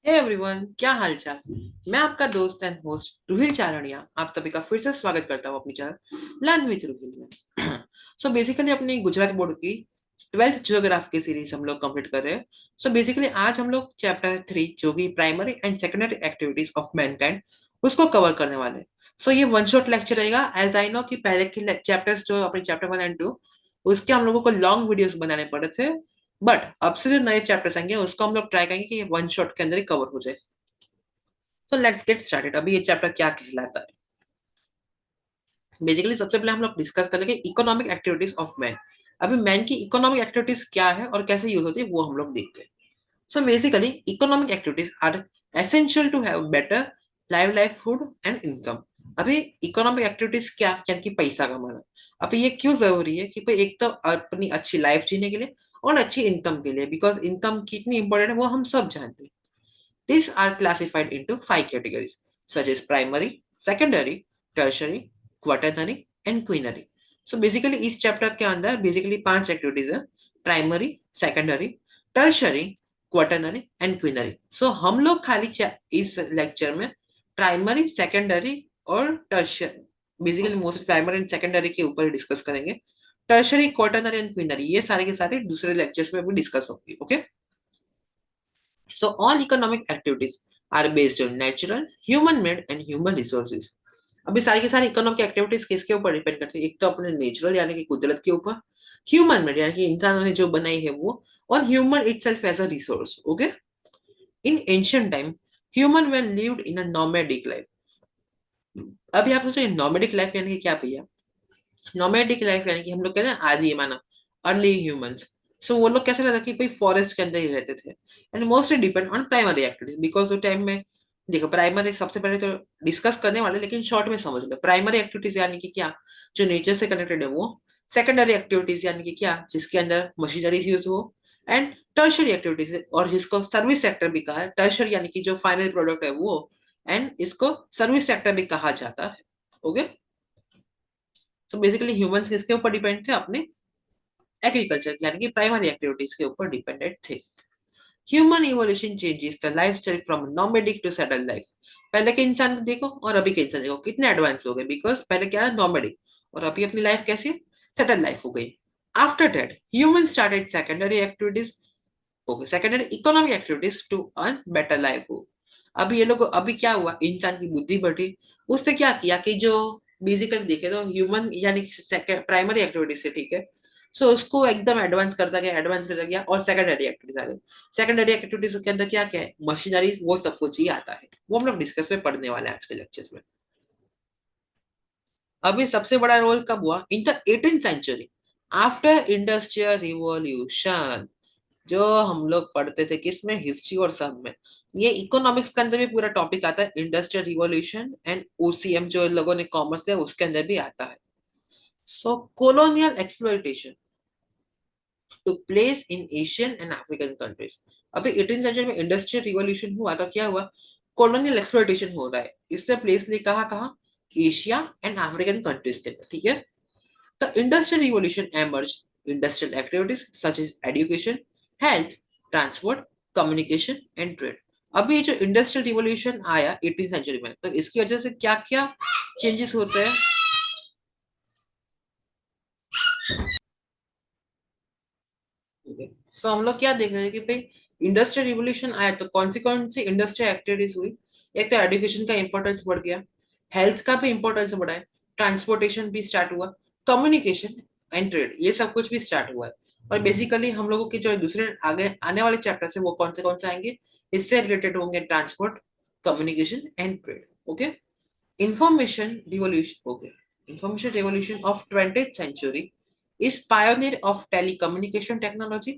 Hey everyone, क्या हाल चाल। मैं आपका दोस्त एंड होस्ट रुहिल चारणिया आप सभी का फिर से स्वागत करता हूँ अपनी चैनल लर्न विद रुहिल में। सो बेसिकली अपनी गुजरात बोर्ड की 12th ज्योग्राफी की सीरीज हम लोग कंप्लीट कर रहे हैं। सो बेसिकली आज हम लोग चैप्टर 3 जो कि primary and secondary activities of Mankind उसको कवर करने वाले हैं। सो ये वन शॉट लेक्चर रहेगा। एज आई नो कि पहले के चैप्टर्स जो अपने चैप्टर 1 एंड 2 उसके हम लोगों को लॉन्ग वीडियोस बनाने पड़े थे, बट अब से जो नए चैप्टर्स आएंगे उसको हम लोग ट्राई करेंगे कि ये वन शॉट के अंदर ही कवर हो जाए। So let's get started. अभी ये चैप्टर क्या कहलाता है? बेसिकली सबसे पहले हम लोग डिस्कस करेंगे इकोनॉमिक एक्टिविटीज ऑफ मैन। अभी मैन की इकोनॉमिक एक्टिविटीज क्या है और कैसे यूज होती है वो हम लोग देखते हैं। So basically economic activities are essential to have better livelihood and income. अभी इकोनॉमिक एक्टिविटीज क्या, यानी कि पैसा कमाना। अभी ये क्यों जरूरी है कि भाई एक तो अपनी अच्छी लाइफ जीने के लिए और अच्छी इनकम के लिए, बिकॉज इनकम कितनी इंपॉर्टेंट है वो हम सब जानते हैं। These are classified into 5 categories such as primary, secondary, tertiary, quaternary and quinary. So basically इस चैप्टर के अंदर बेसिकली 5 एक्टिविटीज है: primary, secondary, tertiary, quaternary and quinary. So हम लोग खाली इस लेक्चर में प्राइमरी, सेकेंडरी और tertiary, basically most primary and secondary के ऊपर डिस्कस करेंगे। टर्शरी, क्वाटरनरी एंड क्विनरी ये सारे के सारे दूसरे लेक्चर्स में भी डिस्कस होंगे। Okay, so all economic activities are based on natural, human made and human resources. अभी सारी की सारी इकोनॉमिक एक्टिविटीज किसके ऊपर डिपेंड करती है? एक तो अपने नेचुरल यानी कि कुदरत के ऊपर, ह्यूमन मेड यानी कि इंसानों ने जो बनाई है वो, और human itself as a resource. Okay, in ancient time human were lived in a nomadic life. अभी आप सोचो नोमैडिक लाइफ यानी कि क्या भैया? नोमैडिक लाइफ यानी कि हम लोग कहते हैं आदि मानव, अर्ली ह्यूमंस। सो वो लोग कैसे रहते कि भाई फॉरेस्ट के अंदर ही रहते थे and mostly depend on primary activities, because उस टाइम में देखो प्राइमरी सबसे पहले तो डिस्कस करने वाले, लेकिन शॉर्ट में समझ लो। प्राइमरी एक्टिविटीज यानी कि क्या, जो नेचर से कनेक्टेड है वो। सेकेंडरी एक्टिविटीज यानी कि क्या, जिसके अंदर मशीनरीज यूज हो। एंड टर्शरी एक्टिविटीज और जिसको सर्विस सेक्टर भी कहा है। टर्शरी यानी कि जो फाइनल प्रोडक्ट है वो, एंड इसको सर्विस सेक्टर भी कहा जाता है। ओके, सो बेसिकली ह्यूमंस किसके ऊपर डिपेंड थे? अपने एग्रीकल्चर यानी कि प्राइमरी एक्टिविटीज के ऊपर डिपेंडेंट थे। Human evolution changes the lifestyle from nomadic to settled life. पहले के इंसान को देखो और अभी के इंसान देखो कितने एडवांस हो गए, बिकॉज पहले क्या है, नोमैडिक, और अभी अपनी लाइफ कैसी, सेटल लाइफ हो गई। After that human started secondary activities, okay, secondary economic activities to earn better life हो। अभी ये लोग, अभी क्या हुआ, इंसान की बुद्धि बढ़ी। उसने क्या किया कि जो बेसिकली देखे तो ह्यूमन यानी प्राइमरी एक्टिविटीज से, ठीक है, सो उसको एकदम एडवांस करता गया और सेकेंडरी एक्टिविटीज आ गई। सेकेंडरी एक्टिविटीज के अंदर क्या क्या है, मशीनरीज, वो सब कुछ ही आता है। वो हम लोग डिस्कस में पढ़ने वाले हैं आज के लेक्चर्स में। अभी सबसे बड़ा रोल कब हुआ? In the 18th century, after industrial revolution. जो हम लोग पढ़ते थे किसमें, हिस्ट्री और सब में, ये इकोनॉमिक्स के अंदर भी पूरा टॉपिक आता है, इंडस्ट्रियल रिवॉल्यूशन एंड ओसीएम जो लोगों ने कॉमर्स लिया उसके अंदर भी आता है। सो colonial exploitation took place in Asian and African countries। अभी 18th सेंचुरी में इंडस्ट्रियल रिवॉल्यूशन हुआ तो क्या हुआ, कॉलोनियल एक्सप्लॉइटेशन हो रहा है। इसने प्लेस ली कहाँ कहाँ, एशिया एंड अफ्रीकन कंट्रीज के अंदर, ठीक है। The Industrial Revolution emerged industrial activities such as education, health, transport, communication and trade। अभी ये जो इंडस्ट्रियल रिवॉल्यूशन आया 18th सेंचुरी में, तो इसकी वजह से क्या क्या चेंजेस होते हैं? सो हम लोग क्या देख रहे हैं कि भाई इंडस्ट्रियल रिवॉल्यूशन आया तो कौन सी इंडस्ट्रियल एक्टिविटीज हुई। एक तो एजुकेशन का इंपॉर्टेंस बढ़ गया, हेल्थ का भी इंपॉर्टेंस बढ़ा है, ट्रांसपोर्टेशन भी स्टार्ट हुआ, कम्युनिकेशन एंड ट्रेड ये सब कुछ भी स्टार्ट हुआ है। और बेसिकली हम लोगों की जो दूसरे आगे आने वाले चैप्टर्स है वो कौन से आएंगे, इससे रिलेटेड होंगे transport, communication and trade. Okay, information revolution, okay, information revolution of 20th century is pioneer of telecommunication technology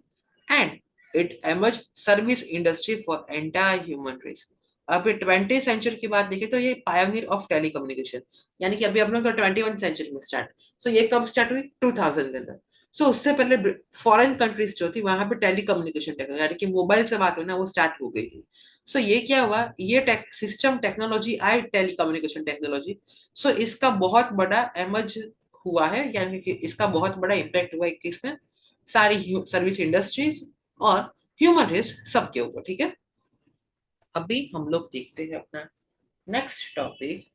and it emerged service industry for entire human race। अभी 20th सेंचुरी की बात देखें तो ये पायोनियर ऑफ टेलीकम्युनिकेशन, यानी कि अभी हम लोग 21 सेंचुरी में स्टार्ट। सो ये कब स्टार्ट हुई, 2000 के अंदर। सो उससे पहले फॉरेन कंट्रीज जो थी वहां पे टेलीकम्युनिकेशन टेक्नोलॉजी यानी कि मोबाइल से बात हुई ना, वो स्टार्ट हो गई थी। सो ये क्या हुआ, ये सिस्टम टेक्नोलॉजी आई, टेलीकम्युनिकेशन टेक्नोलॉजी। सो इसका बहुत बड़ा एमर्ज हुआ है, यानी कि इसका बहुत बड़ा इम्पैक्ट हुआ है किसमें, सारी सर्विस इंडस्ट्रीज और ह्यूमन रेस सबके ऊपर, ठीक है। अभी हम लोग देखते हैं अपना next topic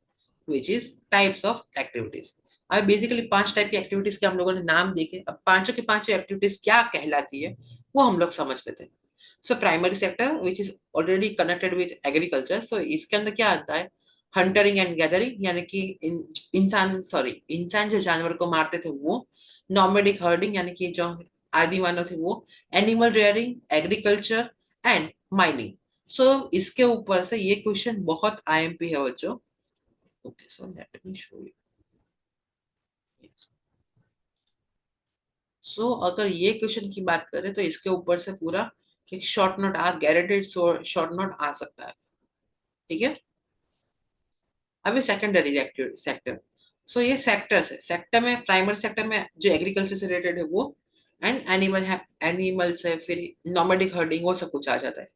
which is types of activities. अब बेसिकली 5 टाइप की एक्टिविटीज के हम लोगों ने नाम देखे, अब पांचों की पांचों एक्टिविटीज क्या कहलाती है वो हम लोग समझ लेते हैं। So primary sector which is already connected with agriculture, so इसके अंदर क्या आता है, हंटरिंग एंड गैदरिंग, यानी कि इंसान जो जानवर को मारते थे वो, नॉमेडिक हर्डिंग यानी कि जो आदि मानव थे वो, animal rearing, agriculture and mining. So इसके ऊपर से ये क्वेश्चन बहुत आईएमपी है बच्चों। Okay, so let me show you. So अगर ये क्वेश्चन की बात करें तो इसके ऊपर से पूरा एक शॉर्ट नोट आ, गारंटेड शॉर्ट नोट आ सकता है। ठीक है, अभी सेकेंडरी सेक्टर। सो ये सेक्टर्स है, सेक्टर में प्राइमरी सेक्टर में जो एग्रीकल्चर से रिलेटेड है वो, एंड एनिमल है, एनिमल्स है, फिर नॉमेडिक हर्डिंग, वो सब कुछ आ जाता है।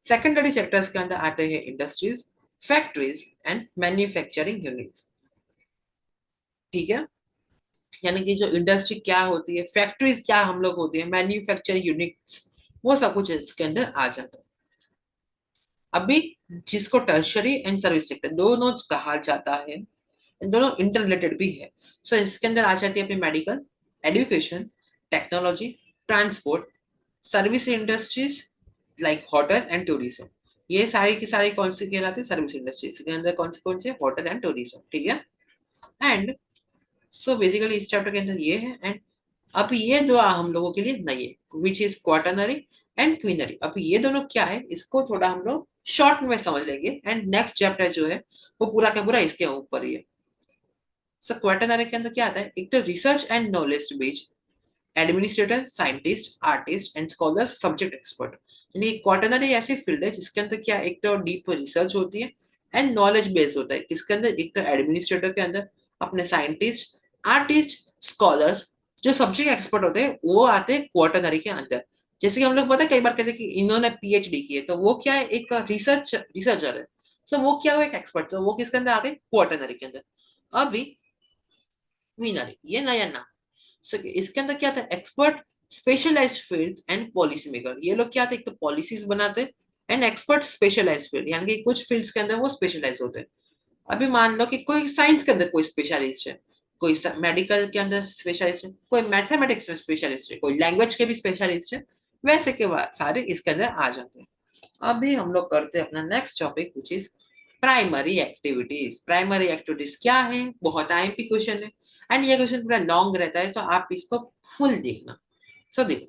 सेकेंडरी सेक्टर्स के अंदर आते हैं industries, factories and manufacturing units. ठीक है, यानी कि जो इंडस्ट्री क्या होती है, फैक्ट्रीज क्या हम लोग होती है, मैन्युफैक्चरिंग यूनिट्स, वो सब कुछ इसके अंदर आ जाता है। अभी जिसको टर्शरी एंड सर्विस सेक्टर दोनों कहा जाता है, इन दोनों इंटर रिलेटेड भी है। सो इसके अंदर आ जाती है अपनी medical, education, technology, transport, service industries like hotel and tourism. ये सारी की सारी कौन सी कहलाती है, सर्विस इंडस्ट्रीज के अंदर कौन से होटल एंड टूरिज्म। ठीक है, एंड सो बेसिकली इस चैप्टर के अंदर ये है। एंड अब ये दो हम लोगों के लिए नहीं है, which is quaternary and quinary. अब ये दोनों क्या है इसको थोड़ा हम लोग शॉर्ट में समझ लेंगे, एंड नेक्स्ट चैप्टर जो है वो पूरा का पूरा इसके ऊपर ही है। सो क्वाटरनरी के अंदर क्या आता है, एक तो research and knowledge based, administrator, scientist, artist and scholar, subject expert. यानी क्वाटरनरी ऐसी फील्ड है जिसके अंदर क्या, एक तो डीप रिसर्च होती है एंड नॉलेज बेस्ड होता है। इसके अंदर एक तो एडमिनिस्ट्रेटर के अंदर अपने साइंटिस्ट, आर्टिस्ट, स्कॉलर्स, जो सब्जेक्ट एक्सपर्ट होते हैं वो आते हैं क्वाटरनरी के अंदर। जैसे कि हम लोग पता है कई बार कहते हैं कि इन्होंने पीएचडी की है, तो वो क्या है, एक रिसर्चर है। सो वो क्या, वो एक एक्सपर्ट, तो वो किसके अंदर आ गए, क्वाटरनरी के अंदर। अभी क्वीनरी ये नया नाम। So, इसके अंदर क्या था, expert, specialised fields and policy maker. ये लोग क्या थे, एक तो पॉलिसीज बनाते एंड एक्सपर्ट स्पेशलाइज्ड फील्ड, यानी कि कुछ फील्ड्स के अंदर वो स्पेशलाइज होते हैं। अभी मान लो कि कोई साइंस के अंदर कोई स्पेशलिस्ट है, कोई मेडिकल के अंदर स्पेशलिस्ट है, कोई मैथमेटिक्स में स्पेशलिस्ट है, कोई लैंग्वेज के भी स्पेशलिस्ट है, वैसे के बाद सारे इसके अंदर आ जाते हैं। अभी हम लोग करते हैं अपना next topic which is primary activities. Primary activities क्या है, बहुत आईएमपी क्वेश्चन है, एंड ये क्वेश्चन पूरा लॉन्ग रहता है तो आप इसको फुल देखना। सो देखो,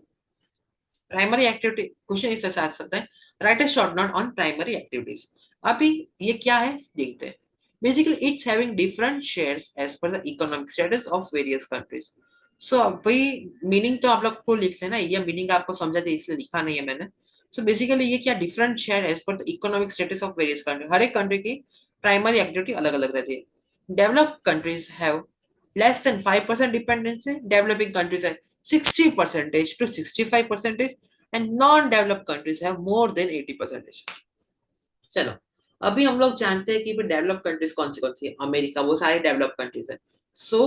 प्राइमरी एक्टिविटी क्वेश्चन इस साथ सकता है, write a short note on primary activities. अभी ये क्या है देखते हैं। Basically it's having different shares as per the economic status of various countries. So अभी मीनिंग तो आप लोग को लिख लेना, ये मीनिंग आपको समझा दे इसलिए लिखा नहीं है मैंने। सो बेसिकली ये क्या, different share as per the economic status of various country, हर एक कंट्री की प्राइमरी एक्टिविटी अलग अलग रहती है। Developed countries have less than 5% dependency, developing countries have 60% to 65%, and non-developed countries have more than 80%। चलो, अभी हम लोग जानते हैं कि डेवलप कंट्रीज कौन सी है, अमेरिका, वो सारी डेवलप कंट्रीज है। सो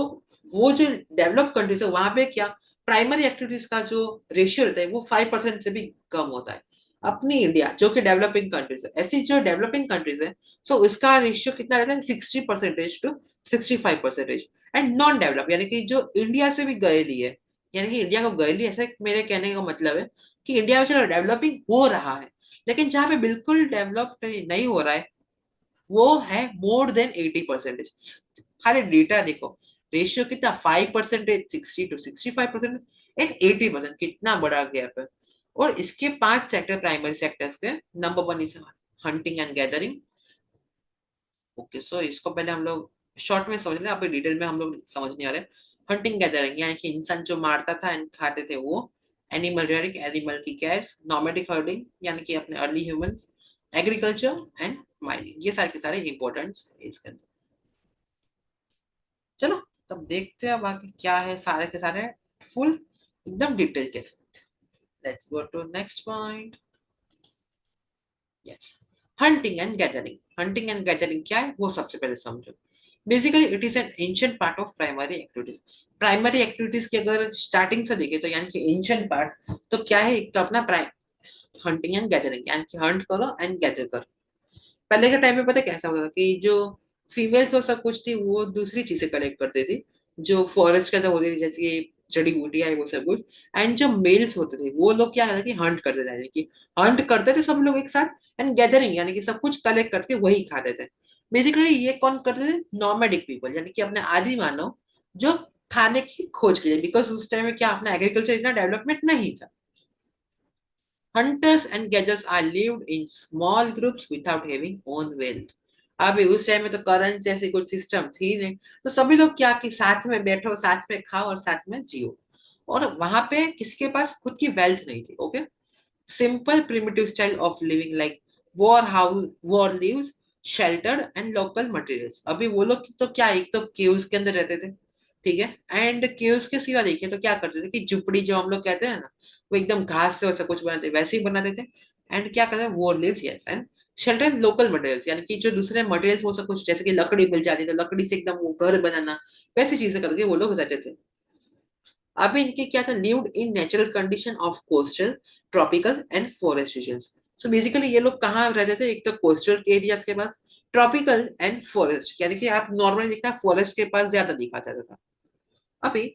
वो जो डेवलप कंट्रीज है वहां पे क्या, प्राइमरी एक्टिविटीज का जो रेशियो रहता है वो 5% से भी कम होता है। अपनी इंडिया जो कि डेवलपिंग कंट्रीज है, ऐसी जो डेवलपिंग कंट्रीज है, सो इसका रेशियो कितना रहता है, 60% टू 65%। एंड नॉन डेवलप यानी कि जो इंडिया से भी गएली है, यानी कि इंडिया को गएली, ऐसा मेरे कहने का मतलब है कि इंडिया में चलो डेवलपिंग हो रहा है, लेकिन जहां पे बिल्कुल डेवलप नहीं हो रहा है वो है मोर देन 80%। खाली डेटा देखो, रेशियो कितना, 5%, 60 to 65%, एंड 80%, कितना बड़ा गैप है। और इसके 5 सेक्टर प्राइमरी सेक्टर्स के, number 1 is hunting and gathering. Okay, so इसको पहले हम लोग शॉर्ट में समझ लें, अभी डिटेल में हम लोग समझने वाले। हंटिंग गैदरिंग यानी कि इंसान जो मारता था एंड खाते थे वो, एनिमल रेयरिंग, एनिमल की कैट्स, नॉमेडिक हर्डिंग यानी कि अपने early humans, agriculture and mining, ये सारे के सारे इंपॉर्टेंट इसके अंदर। चलो, तब देखते हैं बाकी क्या है सारे के सारे फुल एकदम डिटेल के साथ। Let's go to next point. Yes, hunting and gathering. Hunting and gathering क्या है वो सबसे पहले समझो। Basically it is an ancient part of primary activities. Primary activities की अगर स्टार्टिंग से देखे तो यानी कि एंशियंट पार्ट तो क्या है, एक तो अपना हंटिंग एंड गैदरिंग यानी कि हंट करो एंड गैदर करो। पहले के टाइम में पता है कैसा होता था कि जो फीमेल्स और सब कुछ थी वो दूसरी चीजें कलेक्ट करती थी, जो फॉरेस्ट के अंदर होती थी, जैसे कि जड़ी बूटियां है वो सब कुछ। एंड जो मेल्स होते थे वो लोग क्या करते थे कि हंट करते थे, यानी कि हंट करते थे सब लोग एक साथ, एंड गैदरिंग यानी कि सब कुछ कलेक्ट करके वही खाते थे। बेसिकली ये कौन करते थे? नॉर्मेडिक पीपल, यानी कि अपने आदि मानव जो खाने की खोज के लिए, बिकॉज उस टाइम में क्या अपना एग्रीकल्चर इतना डेवलपमेंट नहीं था। Hunters and gatherers are lived in small groups without having own wealth. अभी उस टाइम में तो करंट जैसी कुछ सिस्टम थी नहीं, तो सभी लोग क्या कि साथ में बैठो, साथ में खाओ और साथ में जियो। और वहां पे किसी के पास खुद की वेल्थ नहीं थी। Okay, simple primitive style of living like war house, war leaves, sheltered and local materials. अभी वो लोग तो क्या, एक तो केव्स के अंदर रहते थे, ठीक है, एंड केव्स के सिवा देखिए तो क्या करते थे कि झुपड़ी जो हम लोग कहते हैं ना, वो एकदम घास से वैसा कुछ बनाते वैसे ही बनाते थे। एंड क्या करते हैं, war leaves, yes, and shelter local materials, यानी कि जो दूसरे मटेरियल्स हो सब कुछ, जैसे कि लकड़ी मिल जाती है तो लकड़ी से एकदम वो घर बनाना, वैसी चीजें करके वो लोग रहते थे। अभी इनके क्या था, lived in natural condition of coastal, tropical and forest regions. So basically ये लोग कहाँ रहते थे, एक तो कोस्टल एरियाज के पास, ट्रॉपिकल एंड फॉरेस्ट, यानी कि आप नॉर्मली देखना फॉरेस्ट के पास ज्यादा दिखा जाता था। अभी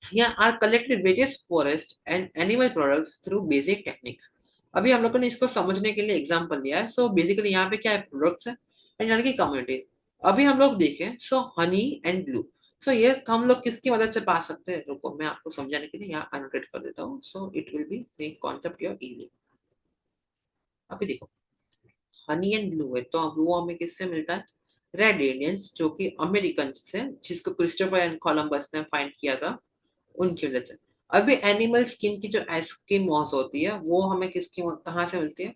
here are collected various forest and animal products through basic techniques। अभी हम लोगों ने इसको समझने के लिए एग्जांपल लिया है। सो बेसिकली यहाँ पे क्या है, प्रोडक्ट्स है एंड यानी कि कम्युनिटीज। अभी हम लोग देखें, सो हनी एंड ग्लू। सो ये हम लोग किसकी मदद से पा सकते हैं, रुको मैं आपको समझाने के लिए यहाँ अनोटेट कर देता हूँ, so it will be make concept your easy. अभी देखो, हनी एंड ग्लू है तो ग्लू हमें किससे मिलता है, रेड इंडियंस जो कि अमेरिकन से, जिसको क्रिस्टोफर एंड कोलंबस ने फाइंड किया था, उनकी वजह से। अभी एनिमल स्किन की जो एस्किमोस होती है वो हमें किसकी कहाँ से मिलती है,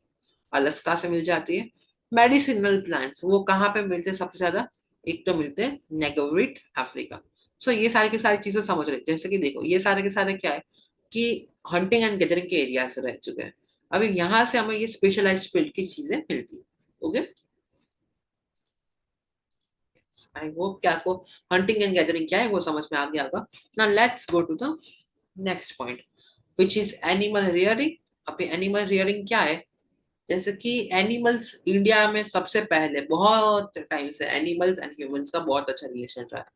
अलास्का से मिल जाती है। मेडिसिनल प्लांट्स वो कहाँ पे मिलते हैं सबसे ज्यादा, एक तो मिलते हैं नेगोरिट अफ्रीका। सो ये सारी की सारी चीजें समझ रहे हैं। जैसे कि देखो ये सारे के सारे क्या है कि हंटिंग एंड गैदरिंग के एरिया से रह चुके हैं। अभी यहाँ से हमें ये स्पेशलाइज्ड फील्ड की चीजें मिलती है। ओके, आई होप कि आपको हंटिंग एंड गैदरिंग क्या है वो समझ में आ गया होगा। Now let's go to the next point which is animal rearing. अभी एनिमल रियरिंग क्या है, जैसे कि एनिमल्स इंडिया में सबसे पहले बहुत टाइम से एनिमल्स एंड ह्यूमंस का बहुत अच्छा रिलेशन रहा है।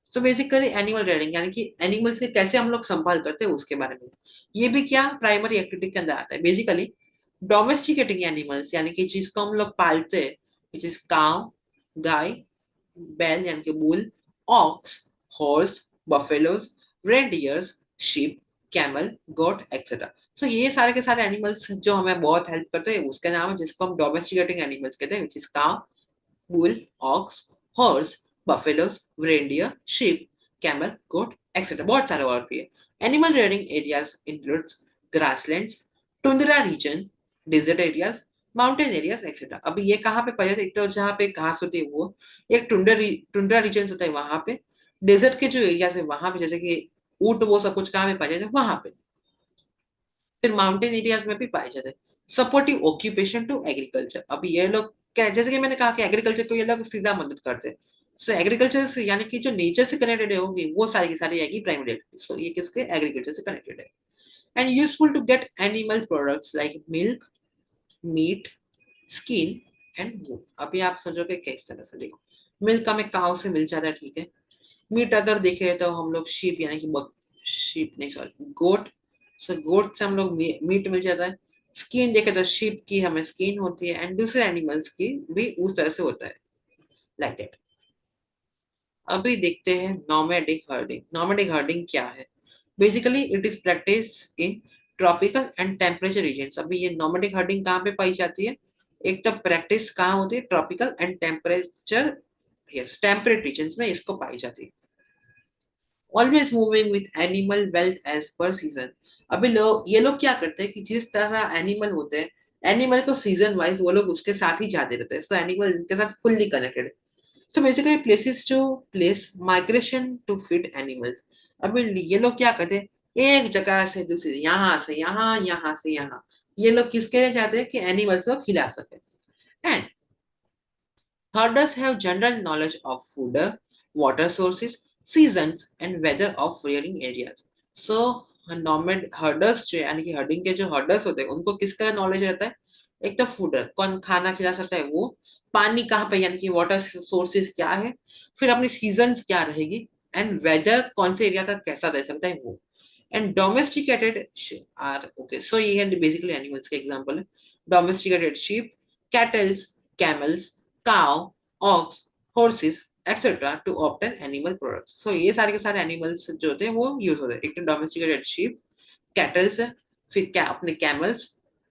सो बेसिकली एनिमल रियरिंग यानी कि एनिमल्स के कैसे हम लोग संभाल करते हैं उसके बारे में, ये भी क्या प्राइमरी एक्टिविटी के अंदर आता है। बेसिकली डोमेस्टिकेटिंग एनिमल्स यानी कि जिसको हम लोग पालते हैं, विच इज काउ, गाय, बैल यानी कि bull, ox, horse, buffaloes, reindeers, sheep, camel, goat etcetera. So ये सारे के सारे एनिमल्स जो हमें बहुत हेल्प करते हैं उसके नाम है जिसको हम डोमेस्टिकेटिंग एनिमल्स कहते हैं, which is cow, bull, ox, horse, buffaloes, reindeer, sheep, camel, goat, etc. बहुत सारे और भी है। Animal rearing areas includes grasslands, tundra region, desert areas, mountain areas, etc. अभी ये कहाँ पे पाए जाते हैं, एक तो जहाँ पे घास होती है वो, एक टुंड्रा रीजन होता है वहां पे, डेजर्ट के जो एरियाज है वहां पे जैसे कि ऊंट वो सब कुछ कहाँ पे पाए जाते हैं वहां पे, फिर माउंटेन एरियाज में भी पाए जाते हैं। Supportive occupation to agriculture. अभी ये लोग क्या, जैसे कि मैंने कहा कि एग्रीकल्चर को ये लोग सीधा मदद करते हैं। सो एग्रीकल्चर से यानी कि जो नेचर से कनेक्टेड होगी वो सारी की सारी आएगी प्राइमरी। सो ये किसके, एग्रीकल्चर से कनेक्टेड है। And useful to get animal products like milk, meat, skin and wool. अभी आप सोचोगे किस तरह से, देखो मिल्क हमें काउ से मिल जाता है, ठीक है। मीट अगर देखे तो हम लोग शीप यानी कि शीप नहीं सॉरी गोट, सो गोट से हम लोग मीट मिल जाता है। स्किन देखे तो शीप की हमें स्किन होती है एंड दूसरे एनिमल्स की भी उस तरह से होता है, लाइक दैट। अभी देखते हैं नॉमेडिक हर्डिंग। नॉमेडिक हर्डिंग क्या है, basically it is practice in tropical and temperature regions. अभी ये नॉमेडिक हर्डिंग कहाँ पे पाई जाती है, एक तो प्रैक्टिस कहाँ होती है, tropical and temperature, yes temperate regions में इसको पाई जाती है। Always moving with animal wealth as per season. अभी लोग ये लोग क्या करते हैं कि जिस तरह एनिमल होते हैं, एनिमल को सीजन वाइज वो लोग उसके साथ ही जाते रहते हैं। सो एनिमल इनके साथ फुल्ली कनेक्टेड है। So basically places to place migration to feed animals. अभी ये लोग क्या करते हैं, एक जगह से दूसरी, यहाँ से यहाँ, यहाँ से यहाँ, ये लोग किसके लिए जाते हैं कि एनिमल्स को खिला सके। And herders have general knowledge of food, water sources, seasons, and weather of rearing areas. So, normal herders जो यानी कि हर्डिंग के जो हर्डर्स होते हैं उनको किसका नॉलेज रहता है, एक तो फूडर, कौन खाना खिला सकता है वो, पानी कहाँ पे यानी कि वाटर सोर्सेज क्या है, फिर अपनी सीजन्स क्या रहेगी, एंड वेदर कौन से एरिया का कैसा रह सकता है वो, and domesticated are okay, so ये है बेसिकली एनिमल्स के एग्जांपल है। Domesticated sheep, cattles, camels, cow, ox, horses etcetera to obtain animal products. So ये सारे के सारे एनिमल्स जो होते हैं वो यूज होते हैं। एक तो डोमेस्टिकेटेड शीप, कैटल्स है, फिर क्या अपने camels,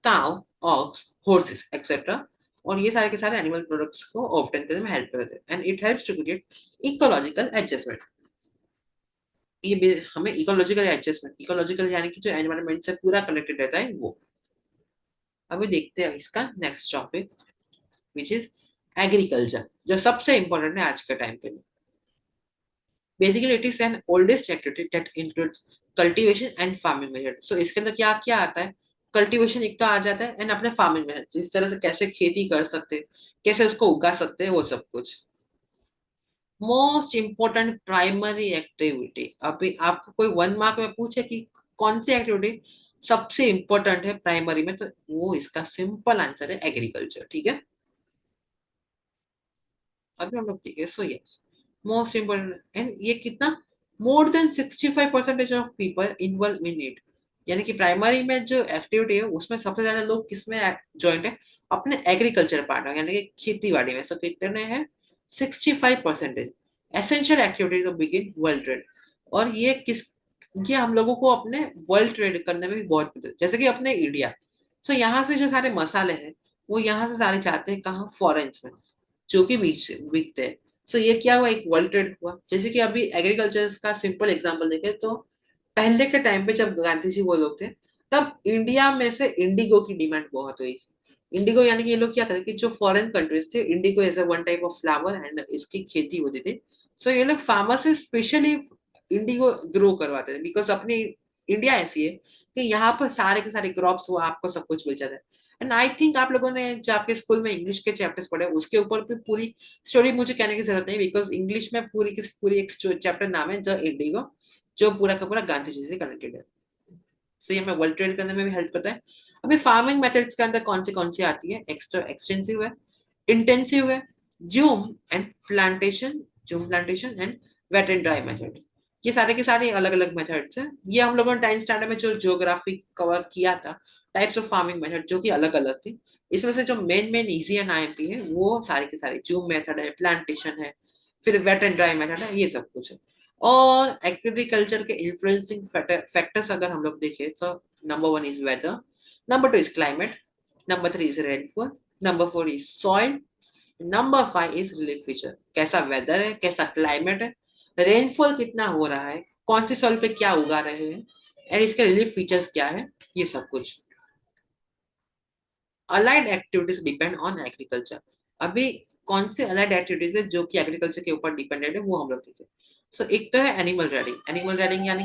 cow, ox, horses etcetera, और ये सारे के सारे एनिमल प्रोडक्ट्स को ऑब्टेन करने में हेल्प करते हैं, and it helps to create ecological adjustment. ये हमें इकोलॉजिकल एडजस्टमेंट, इकोलॉजिकल यानी कि जो एनवायरनमेंट से पूरा कनेक्टेड रहता है वो। अभी देखते हैं इसका next topic, which is agriculture, जो सबसे इंपॉर्टेंट है आज के टाइम पे। Basically it is an oldest activity that includes cultivation and farming method. So इसके अंदर क्या क्या आता है, कल्टीवेशन एक तो आ जाता है, एंड अपने फार्मिंग मेथड, जिस तरह से कैसे खेती कर सकते हैं, कैसे उसको उगा सकते हैं, वो सब कुछ। मोस्ट इंपॉर्टेंट प्राइमरी एक्टिविटी, अभी आपको कोई 1 मार्क में पूछे कि कौन सी एक्टिविटी सबसे इंपॉर्टेंट है प्राइमरी में, तो वो इसका सिंपल आंसर है एग्रीकल्चर। ठीक है, अभी हम लोग ठीक है। So yes, most important, and ये कितना, more than 65% of people involve in it, यानी कि प्राइमरी में जो एक्टिविटी है उसमें सबसे ज्यादा लोग किसमें ज्वाइंट है, अपने एग्रीकल्चर पार्ट में, यानी कि खेती बाड़ी में। सो कितने हैं, 65%। Essential activities of begin world trade, और ये हम लोगों को अपने वर्ल्ड ट्रेड करने में भी बहुत मदद, जैसे कि अपने इंडिया। सो यहाँ से जो सारे मसाले हैं वो यहाँ से सारे जाते हैं कहाँ, फॉरेन्स में, जो कि बिकते हैं। सो ये क्या हुआ, एक वर्ल्ड ट्रेड हुआ। जैसे कि अभी एग्रीकल्चर का सिंपल एग्जांपल देखें तो पहले के टाइम पे जब गांधी जी वो लोग थे, तब इंडिया में से इंडिगो की डिमांड बहुत हुई। इंडिगो यानी कि ये लोग क्या करते कि जो फॉरेन कंट्रीज थे, indigo as a one type of flower and इसकी खेती होती थी। सो ये लोग फार्मर से स्पेशली इंडिगो ग्रो करवाते थे, बिकॉज अपनी इंडिया ऐसी है कि यहाँ पर सारे के सारे क्रॉप्स वो आपको सब कुछ मिल जाता है। एंड आई थिंक आप लोगों ने जो आपके स्कूल में इंग्लिश के चैप्टर्स पढ़े उसके ऊपर भी पूरी स्टोरी मुझे कहने की जरूरत नहीं, बिकॉज इंग्लिश में पूरी की पूरी एक चैप्टर नाम है द इंडिगो, जो पूरा का पूरा गांधी जी से कनेक्टेड है। सो ये हमें वर्ल्ड ट्रेड करने में भी हेल्प करता है। अभी फार्मिंग मेथड्स के अंदर कौन सी आती है, एक्स्ट्रा एक्सटेंसिव है, इंटेंसिव है, jhum and plantation, jhum plantation and wet and dry method. ये सारे के सारे अलग अलग मेथड्स हैं। ये हम लोगों ने 10th स्टैंडर्ड में जो ज्योग्राफी कवर किया था, टाइप्स ऑफ फार्मिंग मेथड, जो कि अलग अलग थी। इसमें से जो मेन इजी एंड आईएमपी है वो सारे के सारे जूम मेथड है, प्लांटेशन है, फिर वेट एंड ड्राई मेथड है, ये सब कुछ है। और एग्रीकल्चर के इन्फ्लुएंसिंग फैक्टर्स अगर हम लोग देखें तो number 1 is whether, number 2 is climate, number 3 is rainfall, number 4 is soil, number 5 is relief feature, कैसा वेदर है, कैसा क्लाइमेट है, रेनफॉल कितना हो रहा है, कौन सी सॉइल पे क्या उगा रहे हैं, एंड इसके रिलीफ फीचर्स क्या है, ये सब कुछ। Allied activities depend on agriculture. अभी कौन से अलाइड एक्टिविटीज है जो कि एग्रीकल्चर के ऊपर डिपेंडेंट है, वो हम लोग देखें। सो एक तो है एनिमल रेडिंग, एनिमल रेडिंग यानी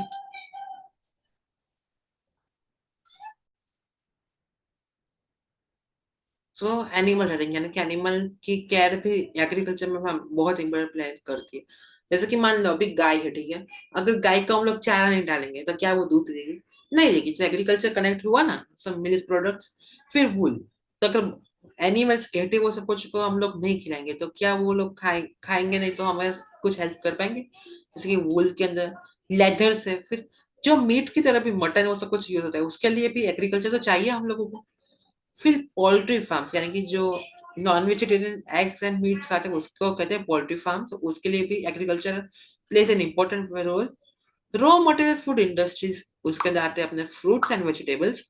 सो एनिमल रेडिंग यानी कि एनिमल की केयर भी एग्रीकल्चर में हम बहुत इंपॉर्टेंट प्ले करती है। जैसे कि मान लो अभी गाय है, ठीक है, अगर गाय को हम लोग चारा नहीं डालेंगे तो क्या वो दूध देगी, नहीं देगी। तो एग्रीकल्चर कनेक्ट हुआ ना, सब मिल्क प्रोडक्ट्स, फिर वूल। तो अगर एनिमल्स कहते वो सब कुछ को हम लोग नहीं खिलाएंगे तो क्या वो लोग खाएंगे नहीं, तो हमें कुछ हेल्प कर पाएंगे। जैसे कि वूल के अंदर लेदर से, फिर जो मीट की तरह भी मटन वो सब कुछ यूज होता है, उसके लिए भी एग्रीकल्चर तो चाहिए हम लोगों को। फिर पोल्ट्री फार्म्स यानी कि जो non vegetarian eggs and meets खाते हैं उसको कहते हैं पोल्ट्री फार्म्स, उसके लिए भी agriculture plays an important role. Raw material food industries, उसके अंदर आते हैं अपने fruits and vegetables.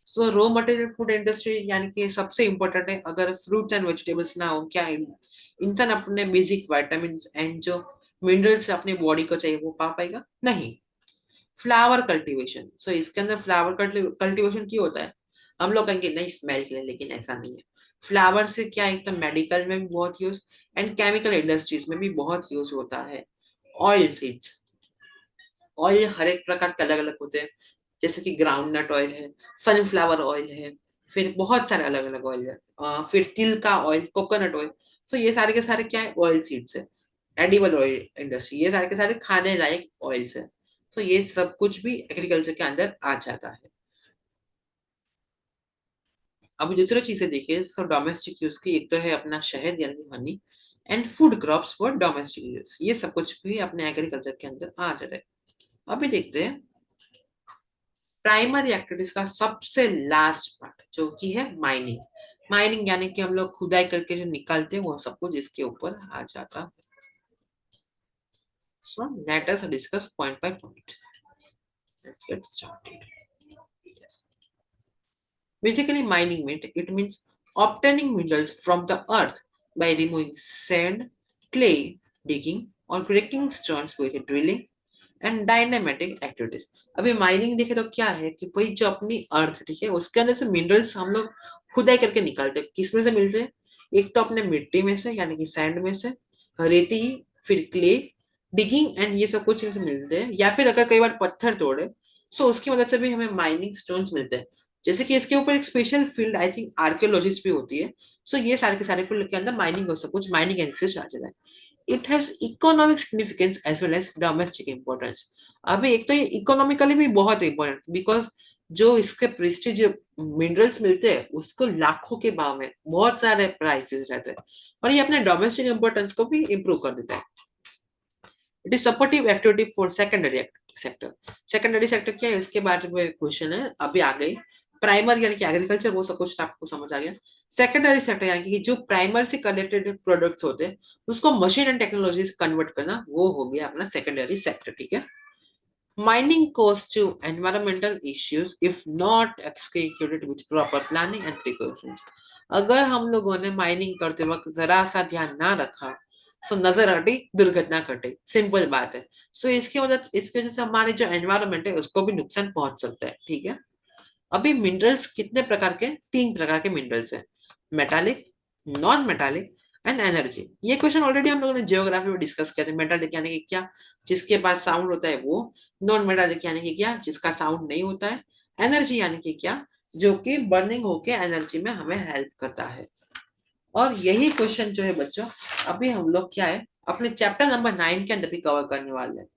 So raw material food industry यानी कि सबसे इंपॉर्टेंट है, अगर फ्रूट्स एंड वेजिटेबल्स ना हो क्या इंसान अपने बेसिक वाइटामिन एंड जो मिनरल्स अपनी बॉडी को चाहिए वो पा पाएगा, नहीं। फ्लावर कल्टीवेशन, सो इसके अंदर फ्लावर कल्टीवेशन क्यों होता है, हम लोग कहेंगे नहीं स्मेल के लिए, लेकिन ऐसा नहीं है। फ्लावर से क्या एक तो मेडिकल में भी बहुत यूज एंड केमिकल इंडस्ट्रीज में भी बहुत यूज होता है। ऑयल सीड्स, ऑयल हर एक प्रकार के अलग अलग होते हैं, जैसे कि ग्राउंड नट ऑयल है, सनफ्लावर ऑयल है, फिर बहुत सारे अलग अलग ऑयल है, फिर तिल का ऑयल, कोकोनट ऑयल। सो ये सारे के सारे क्या है, ऑयल सीड्स है। एडिबल ऑयल इंडस्ट्री, ये सारे के सारे खाने लायक ऑयल्स है। तो ये सब कुछ भी एग्रीकल्चर के अंदर आ जाता है। अभी दूसरी चीजें देखिए, सो डोमेस्टिक यूज की एक तो है अपना शहद यानी कि Honey, and food crops for domestic use, ये सब कुछ भी अपने एग्रीकल्चर के अंदर आ जा रहा है। अभी देखते हैं प्राइमरी एक्टिविटीज का सबसे लास्ट पार्ट जो कि है माइनिंग। माइनिंग यानी कि हम लोग खुदाई करके जो निकालते हैं वो सब कुछ इसके ऊपर आ जाता। So let us discuss point by point. Let's get started. Yes, basically mining meant it means obtaining minerals from the earth by removing sand, clay, digging or breaking stones with drilling and dynamitic activities. अभी mining देखे तो क्या है कि भाई जो अपनी अर्थ, ठीक है, उसके अंदर से मिनरल्स हम लोग खुदाई करके निकालते हैं। किसमें से मिलते हैं? एक तो अपने मिट्टी में से यानी कि सैंड में से, रेती, फिर क्ले, डिगिंग एंड ये सब कुछ से मिलते हैं, या फिर अगर कई बार पत्थर तोड़े सो उसकी मदद से भी हमें माइनिंग स्टोन्स मिलते हैं। जैसे कि इसके ऊपर एक special field I think archaeologist भी होती है। सो ये सारे के सारे फील्ड के अंदर माइनिंग और सब कुछ माइनिंग एंड रिसर्च आ जाता है। It has economic significance as well as domestic importance. अभी एक तो ये इकोनॉमिकली भी बहुत इंपॉर्टेंट, बिकॉज जो इसके प्रेस्टीज मिनरल्स मिलते हैं उसको लाखों के भाव में बहुत सारे प्राइसेस रहते हैं, और ये अपने डोमेस्टिक इंपॉर्टेंस को भी इम्प्रूव कर देता है। It is supportive activity for secondary sector. Secondary sector क्या है इसके बारे में क्वेश्चन है, अभी आ गई। प्राइमरी यानी कि एग्रीकल्चर, वो सब कुछ आपको समझ आ गया। सेकेंडरी सेक्टर यानी कि जो प्राइमरी से कलेक्टेड प्रोडक्ट्स होते हैं उसको मशीन एंड टेक्नोलॉजी से कन्वर्ट करना, वो हो गया अपना सेकेंडरी सेक्टर, ठीक है। Mining cause to environmental issues if not executed with proper planning and precautions। अगर हम लोगों ने माइनिंग करते वक्त जरा सा ध्यान ना रखा, सो नजर हटी दुर्घटना घटे, सिंपल बात है। सो इसकी वजह से हमारे जो एनवायरमेंट है उसको भी नुकसान पहुंच सकता है, ठीक है। अभी मिनरल्स कितने प्रकार के? 3 प्रकार के मिनरल्स हैं, metallic, non metallic and energy. ये क्वेश्चन ऑलरेडी हम लोगों ने जियोग्राफी में डिस्कस किया था। मेटालिक यानी कि क्या? जिसके पास साउंड होता है वो। नॉन मेटालिक यानी कि क्या? जिसका साउंड नहीं होता है। एनर्जी यानी कि क्या? जो कि बर्निंग होके एनर्जी में हमें हेल्प करता है। और यही क्वेश्चन जो है बच्चों, अभी हम लोग क्या है अपने चैप्टर नंबर 9 के अंदर भी कवर करने वाले हैं।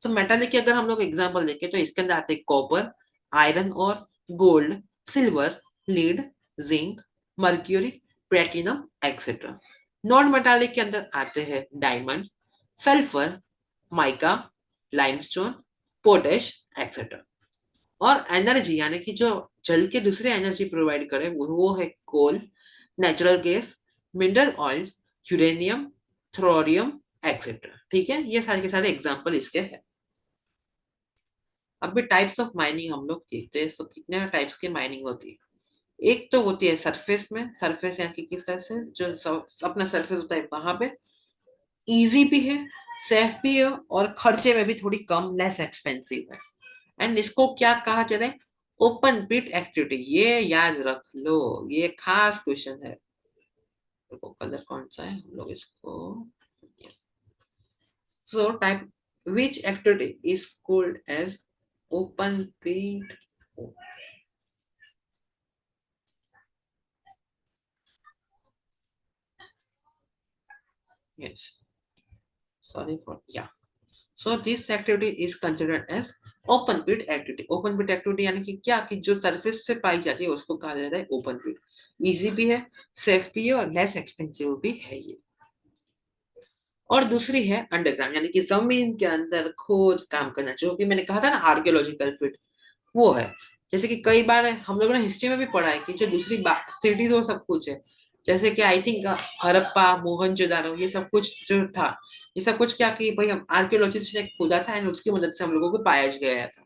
तो मेटालिक की अगर हम लोग एग्जांपल देखें तो इसके अंदर आते हैं कॉपर, आयरन और, gold, silver, lead, zinc, mercury, platinum etcetera. Non metallic के अंदर आते हैं diamond, sulphur, mica, limestone, potash etcetera. और एनर्जी यानी कि जो जल के दूसरे एनर्जी प्रोवाइड करे वो है coal, natural gas, mineral oils, uranium, thorium etcetera, ठीक है। ये सारे के सारे एग्जांपल इसके हैं। अब भी टाइप्स ऑफ माइनिंग हम लोग देखते हैं, so कितने टाइप्स की माइनिंग होती है। एक तो होती है सरफेस में, सरफेस यानी कि किस तरह से जो अपना सरफेस होता है वहां पे, इजी भी है, सेफ भी है, और खर्चे में भी थोड़ी कम, लेस एक्सपेंसिव है। एंड इसको क्या कहा जाता है? Open pit activity. ये याद रख लो, ये खास क्वेश्चन है। देखो कलर कौन सा है, हम लोग इसको, yes. So type which activity is called as open pit? Yes, sorry for, yeah. So this activity is considered as open pit activity. Open pit activity यानी कि क्या कि जो सरफेस से पाई जाती है उसको कहा जाता है ओपन पिट। इजी भी है, सेफ भी है और लेस एक्सपेंसिव भी है ये। और दूसरी है अंडरग्राउंड यानी कि जमीन के अंदर खोद काम करना, जो कि मैंने कहा था ना आर्कियोलॉजिकल फिट, वो है। जैसे कि कई बार हम लोगों ने हिस्ट्री में भी पढ़ा है कि जो दूसरी सिटीज और सब कुछ है, जैसे कि आई थिंक हड़प्पा, मोहनजोदारो, ये सब कुछ जो था, ये सब कुछ क्या कि भाई हम आर्कियोलॉजिस्ट ने खोदा था एंड उसकी मदद से हम लोगों को पाया गया था।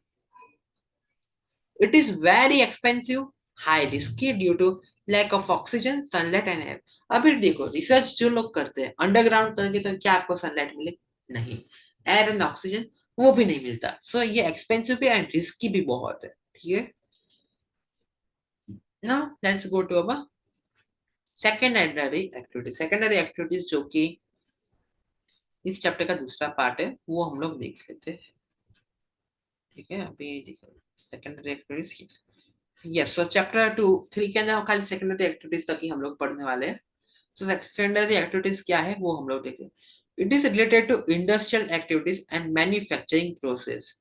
It is very expensive, high risky due to lack of oxygen, sunlight and air. अभी देखो रिसर्च जो लोग करते हैं अंडरग्राउंड करेंगे तो क्या आपको सनलाइट मिले? नहीं। एयर एंड ऑक्सीजन वो भी नहीं मिलता। सो ये एक्सपेंसिव भी एंड रिस्की भी बहुत है, ठीक है। Now let's go to our secondary activity. Secondary activities जो कि इस चैप्टर का दूसरा पार्ट है वो हम लोग देख लेते हैं, ठीक है। अभी देखो सेकेंडरी एक्टिविटीज, यस। सो चैप्टर 2 3 के अंदर खाली सेकेंडरी एक्टिविटीज तक ही हम लोग पढ़ने वाले हैं। तो सेकेंडरी एक्टिविटीज क्या है वो हम लोग देखें। It is related to industrial activities and manufacturing process.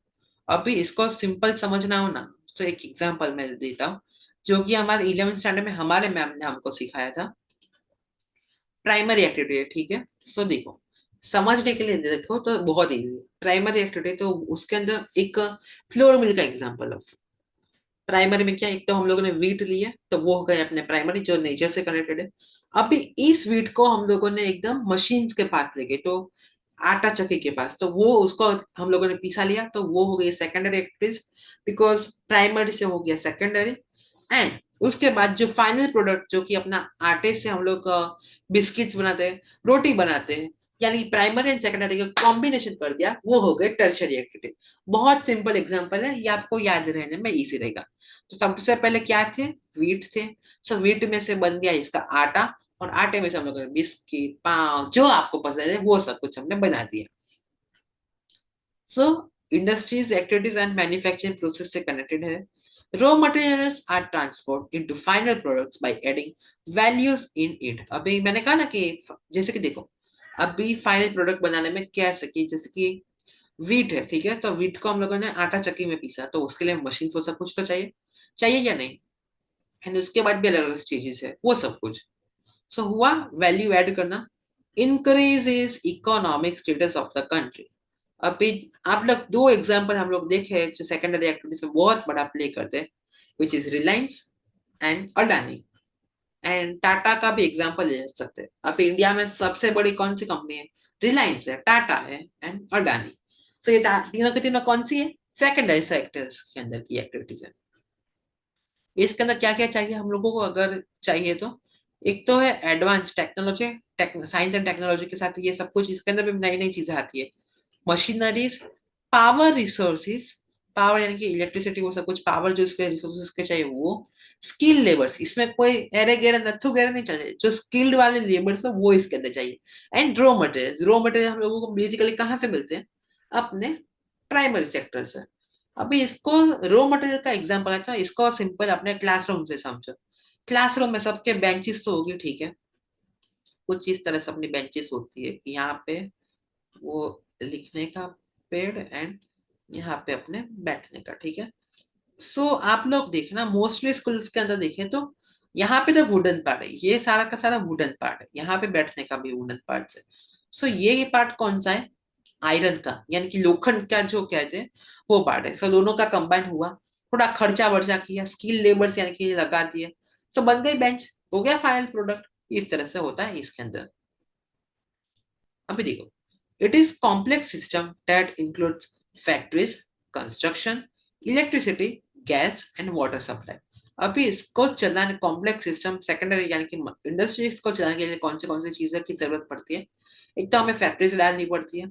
अभी इसको सिंपल समझना हो ना, तो एक एग्जांपल मैं देता हूँ। जो कि हमारे 11th स्टैंडर्ड में हमारे मैम ने हमको सिखाया था। प्राइमरी एक्टिविटी है, ठीक है। सो देखो, समझने के लिए देखो तो बहुत इजी। प्राइमरी एक्टिविटी तो उसके अंदर एक फ्लोर मिल का एग्जांपल है। प्राइमरी में क्या, एक तो हम लोगों ने वीट लिया, तो वो हो गए अपने प्राइमरी जो नेचर से कनेक्टेड है। अभी इस वीट को हम लोगों ने एकदम मशीन्स के पास ले गए, तो आटा चक्की के पास, तो वो उसको हम लोगों ने पीसा लिया, तो वो हो गई सेकेंडरी एक्टिविटीज। बिकॉज प्राइमरी से हो गया सेकेंडरी। एंड उसके बाद जो फाइनल प्रोडक्ट, जो कि अपना आटे से हम लोग बिस्किट्स बनाते हैं, रोटी बनाते हैं, यानी प्राइमरी एंड सेकेंडरी का कॉम्बिनेशन कर दिया, वो हो गए टर्शरी एक्टिविटी। बहुत सिंपल एग्जांपल है, ये आपको याद रहने में इजी रहेगा। तो सबसे पहले क्या थे, वीट थे। सो वीट में से बन गया इसका आटा, और आटे में से हम लोग ने बिस्किट, पाव, जो आपको पसंद है वो सब कुछ हमने बना दिया। So industries activities and manufacturing process से कनेक्टेड है। Raw materials are transport into final products by adding values in it. अभी मैंने कहा ना कि जैसे कि देखो, अभी फाइनल प्रोडक्ट बनाने में क्या सके, जैसे कि वीट है, ठीक है, तो वीट को हम लोगों ने आटा चक्की में पीसा, तो उसके लिए मशीन वो सब कुछ तो चाहिए, चाहिए या नहीं। एंड उसके बाद भी अलग अलग स्टेजेस है वो सब कुछ। सो हुआ वैल्यू ऐड करना, increases economic status of the country. अभी आप लोग दो एग्जांपल हम लोग देखे जो सेकेंडरी एक्टिविटीज में बहुत बड़ा प्ले करते हैं, which is Reliance and Adani. And Tata का भी एग्जांपल ले सकते हैं। अब इंडिया में सबसे बड़ी कौन सी कंपनी है, रिलायंस है, टाटा है एंड अडानी। सो ये तीनों के तीनों कौन सी है, सेकेंडरी सेक्टर्स के अंदर की एक्टिविटीज है। इसके अंदर क्या क्या चाहिए हम लोगों को, अगर चाहिए तो एक तो है advance technology, science and technology के साथ ये सब कुछ, इसके अंदर भी नई नई चीजें आती है। मशीनरीज, पावर रिसोर्सेज, पावर यानी कि इलेक्ट्रिसिटी, वो सब कुछ पावर जो उसके रिसोर्सेज के चाहिए वो। स्किल लेबर्स, इसमें कोई एरे गेरे नथु गेरे नहीं चाहिए, जो स्किल्ड वाले लेबर्स है वो इसके अंदर चाहिए। And raw material, raw material हम लोगों को बेसिकली कहाँ से मिलते हैं, अपने प्राइमरी सेक्टर से। अभी इसको रॉ मटेरियल का एग्जांपल है, तो इसको सिंपल अपने क्लासरूम से समझो। क्लासरूम में सबके बेंचेस तो होगी, ठीक है, कुछ इस तरह से अपनी बेंचेस होती है कि यहाँ पे वो लिखने का पेड़, एंड यहाँ पे अपने बैठने का, ठीक है। सो आप लोग देखना मोस्टली स्कूल्स के अंदर देखें तो यहाँ पे तो वुडन पार्ट है, ये सारा का सारा वुडन पार्ट है, यहाँ पे बैठने का भी वुडन पार्ट है। सो ये पार्ट कौन सा है, आयरन का, यानी कि लोखंड का जो कहते हैं वो पार्ट है। सो दोनों का कंबाइन हुआ, थोड़ा खर्चा वर्चा किया, स्किल लेबर्स यानी कि लगा दिए, सो बन गई बेंच, हो गया फाइनल प्रोडक्ट। इस तरह से होता है इसके अंदर। अभी देखो, it is complex system that includes factories, construction, electricity, gas and water supply. अभी इसको चलाने, कॉम्प्लेक्स सिस्टम सेकेंडरी यानी कि इंडस्ट्रीज को चलाने के लिए कौन सी चीजें की जरूरत पड़ती है। एक तो हमें फैक्ट्रीज डालनी पड़ती है,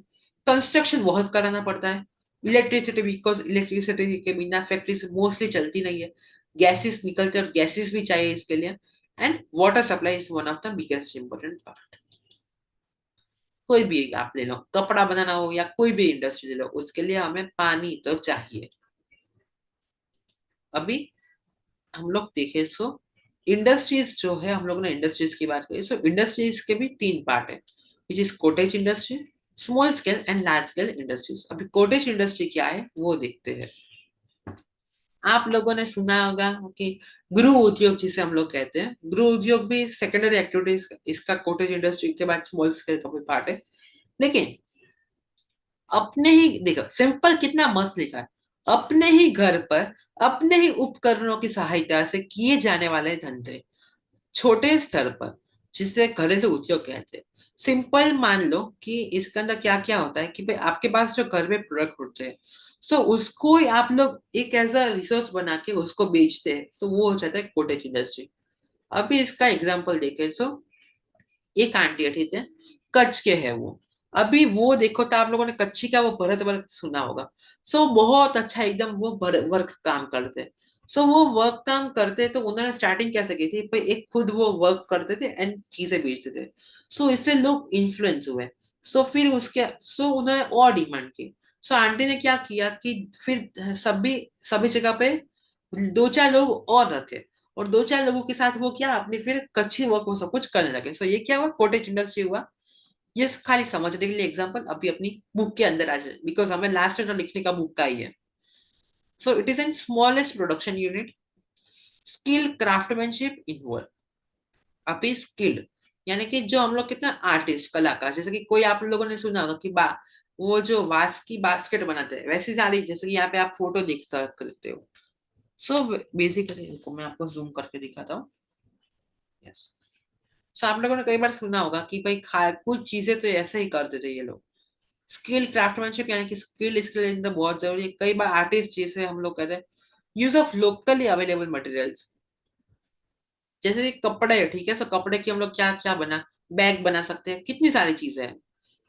कंस्ट्रक्शन बहुत कराना पड़ता है, इलेक्ट्रिसिटी बिकॉज इलेक्ट्रिसिटी के बिना फैक्ट्रीज मोस्टली चलती नहीं है, गैसेस निकलते और गैसेस भी चाहिए इसके लिए। And water supply is one of the biggest important part. कोई भी आप ले लो, कपड़ा बनाना हो या कोई भी इंडस्ट्री ले लो, उसके लिए हमें पानी तो चाहिए। अभी हम लोग देखें, सो इंडस्ट्रीज जो है, हम लोग ने इंडस्ट्रीज की बात करी, सो इंडस्ट्रीज के भी तीन पार्ट है, which is cottage industry, small scale and large scale industries. अभी कोटेज इंडस्ट्री क्या है वो देखते हैं। आप लोगों ने सुना होगा कि गृह उद्योग जिसे हम लोग कहते हैं, गृह उद्योग भी सेकेंडरी एक्टिविटीज, इसका कोटेज इंडस्ट्री के बाद स्मॉल स्केल का भी पार्ट है। लेकिन अपने ही देखो, सिंपल कितना मस्त लिखा है, अपने ही घर पर अपने ही उपकरणों की सहायता से किए जाने वाले धंधे छोटे स्तर पर, जिसे घरेलू उद्योग कहते हैं। सिंपल मान लो कि इसके अंदर क्या क्या होता है कि भाई आपके पास जो घर में प्रोडक्ट होते हैं, सो उसको ही आप लोग एक एज अ रिसोर्स बना के उसको बेचते हैं, सो वो हो जाता है कोटेज इंडस्ट्री। अभी इसका एग्जाम्पल देखें, सो एक आंटी है, ठीक है, कच्छ के है वो। अभी वो देखो तो आप लोगों ने कच्ची का वो भरत वर्क सुना होगा। सो बहुत अच्छा एकदम वो वर्क काम करते। सो वो वर्क काम करते, तो उन्होंने स्टार्टिंग कैसे की थी भाई, एक खुद वो वर्क करते थे एंड चीजें बेचते थे। सो इससे लोग इन्फ्लुएंस हुए। सो फिर उसके सो उन्होंने और डिमांड की। सो आंटी ने क्या किया कि फिर सभी सभी जगह पे दो चार लोग और रखे, और दो चार लोगों के साथ वो क्या अपनी फिर कच्ची वर्क वो सब कुछ करने लगे। सो ये क्या हुआ, कॉटेज इंडस्ट्री हुआ। ये खाली समझने के लिए एग्जांपल, अभी अपनी बुक के अंदर आ जाए, बिकॉज हमें लास्ट जो लिखने का बुक का ही है। So it is N smallest production unit skilled craftsmanship involve. अभी स्किल्ड यानी कि जो हम लोग कितना आर्टिस्ट कलाकार, जैसे कि कोई आप लोगों ने सुना होगा कि वो जो वास की बास्केट बनाते हैं, वैसी सारी, जैसे कि यहाँ पे आप फोटो देख सकते हो। सो बेसिकली इनको मैं आपको जूम करके दिखाता हूँ। यस। सो आप लोगों ने कई बार सुना होगा कि भाई खा कुछ चीजें तो ऐसे ही करते थे ये लोग। स्किल क्राफ्टमैनशिप यानी कि स्किल स्किल इन द बहुत जरूरी है। कई बार आर्टिस्ट जैसे हम लोग कहते हैं use of locally available materials, जैसे कि कपड़े है, ठीक है। सो कपड़े की हम लोग क्या क्या बना, बैग बना सकते हैं, कितनी सारी चीजें हैं।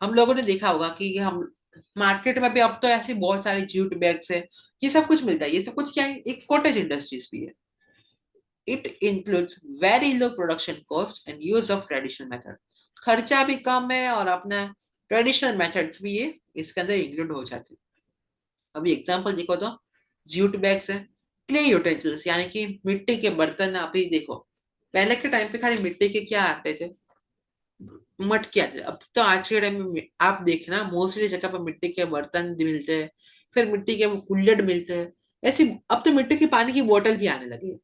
हम लोगों ने देखा होगा कि हम मार्केट में भी अब तो ऐसी बहुत सारी जूट बैग्स है, ये सब कुछ मिलता है। ये सब कुछ क्या है, एक कॉटेज इंडस्ट्रीज भी है। It includes very low production cost and use of traditional method. खर्चा भी कम है और अपना ट्रेडिशनल मेथड्स भी ये इसके अंदर इंक्लूड हो जाते हैं। अभी एग्जांपल देखो तो जूट बैग्स है, क्ले यूटेंसिल्स यानी कि मिट्टी के बर्तन। अभी देखो पहले के टाइम पे खाली मिट्टी के क्या आते थे, मटके आते थे। अब तो आज के टाइम में आप देखना मोस्टली जगह पर मिट्टी के बर्तन भी मिलते हैं, फिर मिट्टी के वो कुल्हड़ मिलते हैं। ऐसी अब तो मिट्टी के पानी की बोतल भी आने लगी है।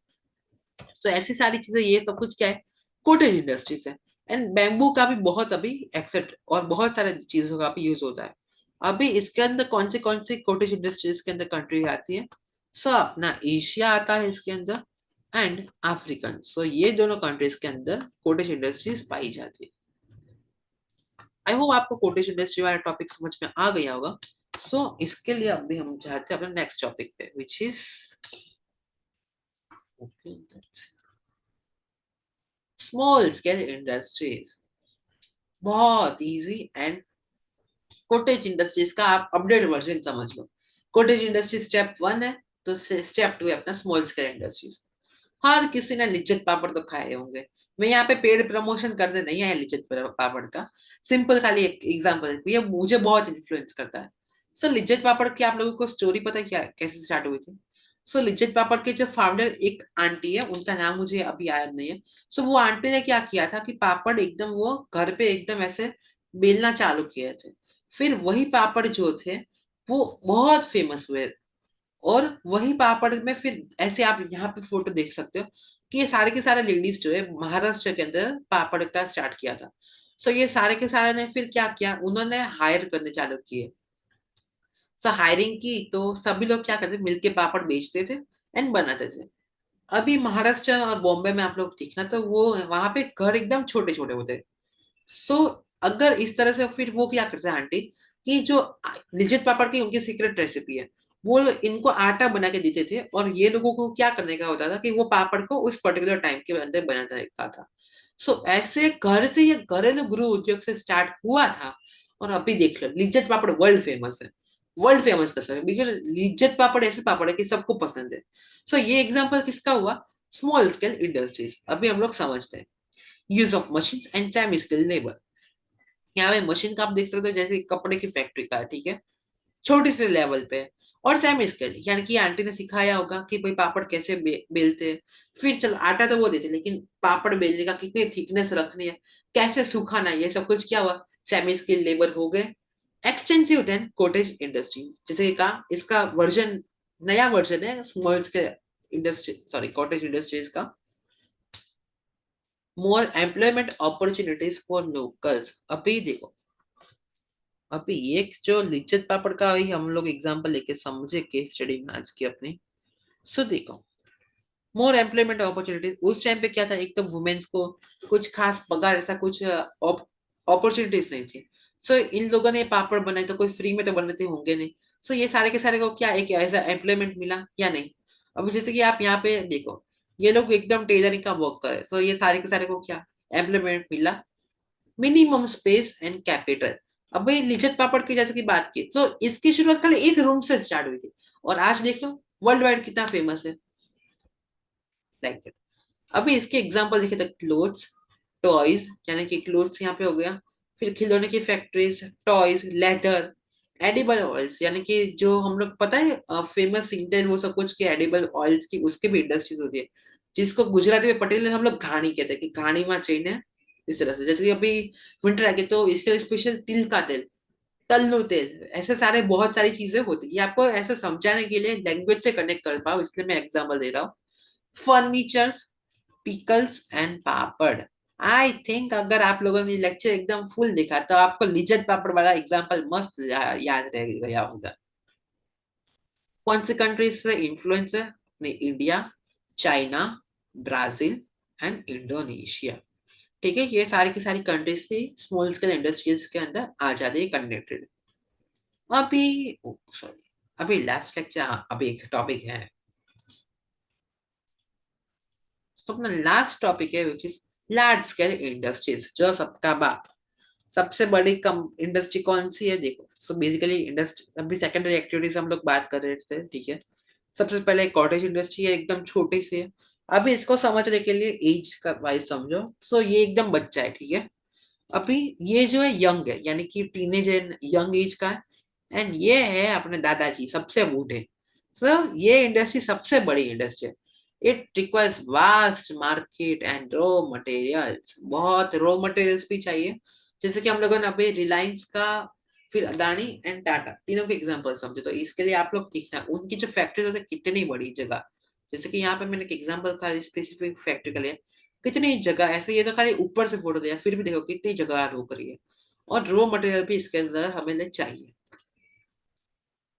तो ऐसी सारी चीजें, ये सब कुछ क्या है, कॉटेज इंडस्ट्रीज है। एंड बैम्बू का भी बहुत अभी एक्सेप्ट और बहुत सारे चीजों का भी यूज होता है। अभी इसके अंदर कौन सी कॉटेज इंडस्ट्रीज के अंदर कंट्री आती है, सो अपना एशिया आता है इसके अंदर, एंड अफ्रीकन। सो ये दोनों कंट्रीज के अंदर कॉटेज इंडस्ट्रीज पाई जाती है। आई होप आपको कॉटेज इंडस्ट्री वाला टॉपिक समझ में आ गया होगा। सो इसके लिए अभी हम चाहते हैं अपने नेक्स्ट टॉपिक पे, which is small scale industries. बहुत इजी एंड कॉटेज इंडस्ट्रीज का आप अपडेट वर्जन समझ लो। कॉटेज इंडस्ट्री स्टेप 1 है, तो स्टेप 2 है अपना स्मॉल स्केल इंडस्ट्रीज। हर किसी ने लिज्जत पापड़ तो खाए होंगे। मैं यहाँ पे पेड प्रमोशन करने नहीं आया लिज्जत पापड़ का, सिंपल खाली एक एग्जांपल, ये मुझे बहुत इन्फ्लुएंस करता है। सो लिज्जत पापड़ की आप लोगों को स्टोरी पता है क्या कैसे स्टार्ट हुई थी? सो लिज्जत पापड़ के जो फाउंडर एक आंटी है, उनका नाम मुझे अभी याद नहीं है। सो वो आंटी ने क्या किया था कि पापड़ एकदम वो घर पे एकदम ऐसे बेलना चालू किए थे। फिर वही पापड़ जो थे वो बहुत फेमस हुए। और वही पापड़ में फिर ऐसे आप यहाँ पे फोटो देख सकते हो कि ये सारे के सारे लेडीज जो है महाराष्ट्र के अंदर पापड़ का स्टार्ट किया था। सो ये सारे के सारे ने फिर क्या किया, उन्होंने हायर करने चालू किए। सो हायरिंग की तो सभी लोग क्या करते, मिलके पापड़ बेचते थे एंड बनाते थे। अभी महाराष्ट्र और बॉम्बे में आप लोग देखना तो वो वहां पे घर एकदम छोटे छोटे होते हैं। सो अगर इस तरह से फिर वो क्या करते हैं आंटी, कि जो लिज्जत पापड़ की उनकी सीक्रेट रेसिपी है, वो इनको आटा बना के देते थे और ये लोगों को क्या करने का होता था कि वो पापड़ को उस पर्टिकुलर टाइम के अंदर बनाता रहता था। सो ऐसे घर से ये घरेलू गृह उद्योग से स्टार्ट हुआ था। और अभी देख लो लिज्जत पापड़ वर्ल्ड फेमस है। वर्ल्ड फेमस का सर, बिकॉज लिज्जत पापड़ ऐसे पापड़ है कि सबको पसंद है। सो ये एग्जांपल किसका हुआ, स्मॉल स्केल इंडस्ट्रीज। अभी हम लोग समझते हैं use of machine and semi skilled labour. यहाँ पे मशीन का आप देख सकते हो जैसे कपड़े की फैक्ट्री का है, ठीक है, छोटी सी लेवल पे। और सेमी स्किल यानी कि आंटी ने सिखाया होगा कि भाई पापड़ कैसे बेलते हैं। फिर चलो आटा तो वो देते, लेकिन पापड़ बेलने का कितनी थिकनेस रखनी है, कैसे सुखाना है, ये सब कुछ क्या हुआ, सेमी स्किल लेबर हो गए। एक्सटेंसिव देन कॉटेज इंडस्ट्री, जैसे कहा इसका वर्जन, नया वर्जन है small scale industry, sorry cottage industries का। More employment opportunities for locals. अभी देखो, अभी एक जो लिज्जत पापड़ का ही हम लोग एग्जांपल लेके समझे केस स्टडी में आज की अपनी। सो देखो, मोर एम्प्लॉयमेंट अपॉर्चुनिटीज उस टाइम पे क्या था, एक तो वुमेन्स को कुछ खास पगार ऐसा कुछ अपॉर्चुनिटीज नहीं थी। सो इन लोगों ने पापड़ बनाए तो कोई फ्री में तो बनाते होंगे नहीं। सो ये सारे के सारे को क्या एक ऐसा एम्प्लॉयमेंट मिला या नहीं? अब जैसे कि आप यहाँ पे देखो, ये लोग एकदम टेलरिंग का वर्क करे, सो ये सारे के सारे को क्या एम्प्लॉयमेंट मिला। Minimum space and capital. अब भाई लिज्जत पापड़ की जैसे की बात की तो इसकी शुरुआत खाली एक रूम से स्टार्ट हुई थी, और आज देख लो वर्ल्ड वाइड कितना फेमस है। Like that. अभी इसके एग्जांपल देखे तो क्लोथ्स, टॉयज यानी कि क्लोथ्स यहाँ पे हो गया, फिर खिलौने की factories, toys, leather, edible oils यानी कि जो हम लोग पता है फेमस सिंटेल वो सब कुछ के एडिबल ऑयल्स की उसके भी इंडस्ट्रीज होती है, जिसको गुजराती में पर्टिकुलर हम लोग घानी कहते हैं कि घानी में चीन है। इस तरह से जैसे कि अभी विंटर आ गया तो इसके लिए स्पेशल तिल का तेल, तल्लू तेल, ऐसे सारे बहुत सारी चीजें होती है। ये आपको ऐसे समझाने के लिए लैंग्वेज से कनेक्ट कर पाओ इसलिए मैं एग्जांपल दे रहा हूँ। Furnitures, pickles and papad. I think अगर आप लोगों ने लेक्चर एकदम फुल देखा तो आपको लिज्जत पापड़ वाला एग्जांपल मस्त याद रह गया होगा। कौन सी कंट्रीज से इन्फ्लुएंस है? अपने India, China, Brazil and Indonesia. ठीक है, ये सारी की सारी कंट्रीज भी स्मॉल स्केल इंडस्ट्रीज के अंदर आ जाती है कनेक्टेड। अभी सॉरी, अभी लास्ट लेक्चर, अभी एक टॉपिक है, तो अपना लास्ट टॉपिक है which is large scale industries, जो सबका बाप। सबसे बड़ी कम इंडस्ट्री कौन सी है? देखो, सो बेसिकली इंडस्ट्री, अभी सेकेंडरी एक्टिविटीज हम लोग बात कर रहे थे, ठीक है। सबसे पहले कॉटेज इंडस्ट्री है, एकदम छोटी सी है। अभी इसको समझने के लिए एज का वाइज समझो। सो ये एकदम बच्चा है, ठीक है। अभी ये जो है यंग है, यानी कि टीनेज यंग एज का है। एंड ये है अपने दादाजी सबसे बूढ़े। सो ये इंडस्ट्री सबसे बड़ी इंडस्ट्री है। It requires vast market and raw materials, बहुत रॉ मटेरियल्स भी चाहिए। जैसे कि हम लोगों ने अभी रिलायंस का, फिर अदानी एंड टाटा तीनों के एग्जांपल समझे, तो इसके लिए आप लोग देखना उनकी जो फैक्ट्रीज होती है कितनी बड़ी जगह। जैसे कि यहाँ पे मैंने एक एग्जांपल का स्पेसिफिक फैक्ट्री का लिया, कितनी जगह ऐसे, ये तो खाली ऊपर से फोटो दिया, फिर भी देखो कितनी जगह रोक रही है। और रॉ मटेरियल भी इसके अंदर हमें चाहिए।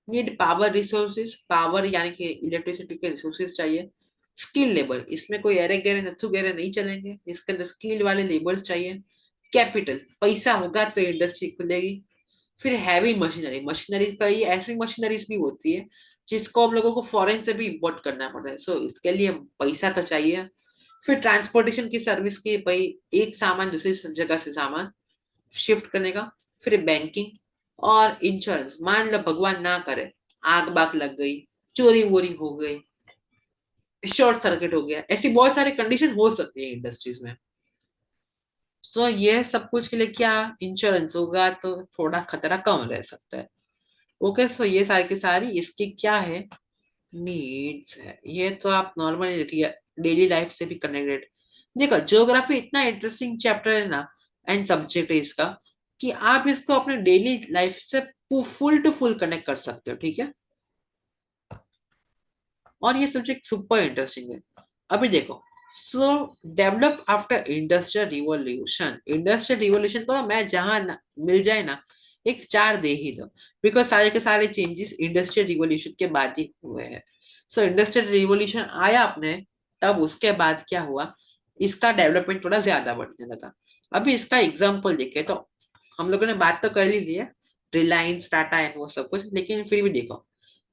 नीड पावर रिसोर्सेज, पावर यानी कि इलेक्ट्रिसिटी के रिसोर्सेज चाहिए। स्किल लेबर, इसमें कोई एरे गहरे नथु गहरे नहीं चलेंगे, इसके अंदर स्किल वाले लेबर्स चाहिए। कैपिटल, पैसा होगा तो इंडस्ट्री खुलेगी। फिर हैवी मशीनरी, मशीनरी कई ऐसी मशीनरीज भी होती है जिसको हम लोगों को फॉरेन से भी इंपोर्ट करना पड़ता है, सो इसके लिए पैसा तो चाहिए। फिर ट्रांसपोर्टेशन की सर्विस की, भाई एक सामान दूसरी जगह से सामान शिफ्ट करने का। फिर बैंकिंग और इंश्योरेंस, मान लो भगवान ना करे आग बाग लग गई, चोरी वोरी हो गई, शॉर्ट सर्किट हो गया, ऐसी बहुत सारी कंडीशन हो सकती है इंडस्ट्रीज में। सो ये सब कुछ के लिए क्या इंश्योरेंस होगा तो थोड़ा खतरा कम रह सकता है। ओके, सो ये सारी की सारी इसकी क्या है, नीड्स है। ये तो आप नॉर्मल डेली लाइफ से भी कनेक्टेड। देखो, ज्योग्राफी इतना इंटरेस्टिंग चैप्टर है ना, एंड सब्जेक्ट है इसका, कि आप इसको अपने डेली लाइफ से फुल टू फुल कनेक्ट कर सकते हो, ठीक है। और ये सब्जेक्ट सुपर इंटरेस्टिंग है। अभी देखो, सो develop after industrial revolution, industrial revolution को मैं जहां मिल जाए ना एक स्टार दे ही दो, बिकॉज सारे के सारे चेंजेस इंडस्ट्रियल रिवॉल्यूशन के बाद ही हुए हैं। सो इंडस्ट्रियल रिवॉल्यूशन आया अपने, तब उसके बाद क्या हुआ, इसका डेवलपमेंट थोड़ा ज्यादा बढ़ने लगा। अभी इसका एग्जाम्पल देखे तो हम लोगों ने बात तो कर ही ली है, रिलायंस टाटा एंड वो सब कुछ, लेकिन फिर भी देखो,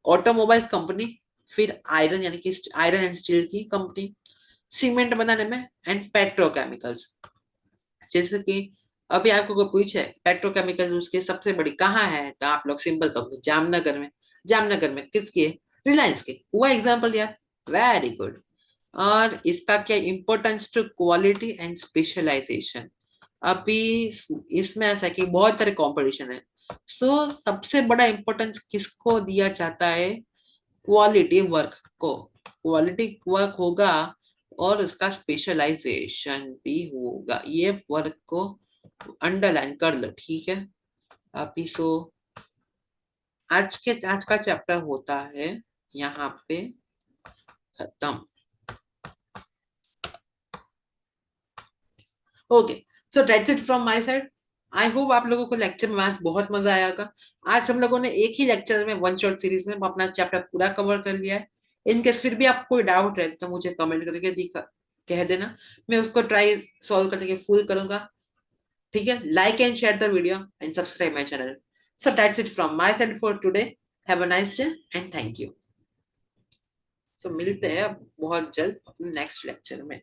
ऑटोमोबाइल्स कंपनी, फिर आयरन यानी कि आयरन एंड स्टील की कंपनी, सीमेंट बनाने में, एंड पेट्रोकेमिकल्स। जैसे कि अभी आपको कोई पूछे पेट्रोकेमिकल्स उसकी सबसे बड़ी कहाँ है, तो आप लोग सिंपल कहोगे जामनगर में। जामनगर में किसकी है? रिलायंस की, वो एग्जाम्पल यार, वेरी गुड। और इसका क्या importance to quality and specialisation. अभी इसमें ऐसा है कि बहुत सारे कंपटीशन है। सो सबसे बड़ा इंपॉर्टेंस किसको दिया जाता है? क्वालिटी वर्क को। क्वालिटी वर्क होगा और उसका स्पेशलाइजेशन भी होगा, ये वर्क को अंडरलाइन कर लो, ठीक है। अभी सो आज का चैप्टर होता है यहाँ पे खत्म। Okay, so that's it from my side. I hope आप लोगों को लेक्चर में आज बहुत मजा आया होगा। आज हम लोगों ने एक ही लेक्चर में वन शॉट सीरीज में अपना चैप्टर पूरा कवर कर लिया है। इनकेस फिर भी आपको कोई डाउट है तो मुझे कमेंट करके दिखा कह देना, मैं उसको ट्राई सॉल्व करने की फुल करूंगा। ठीक है, like and share the video and subscribe my channel. So that's it from my side for today. Have a nice day and thank you. So मिलते हैं बहुत जल्द अपने नेक्स्ट लेक्चर में।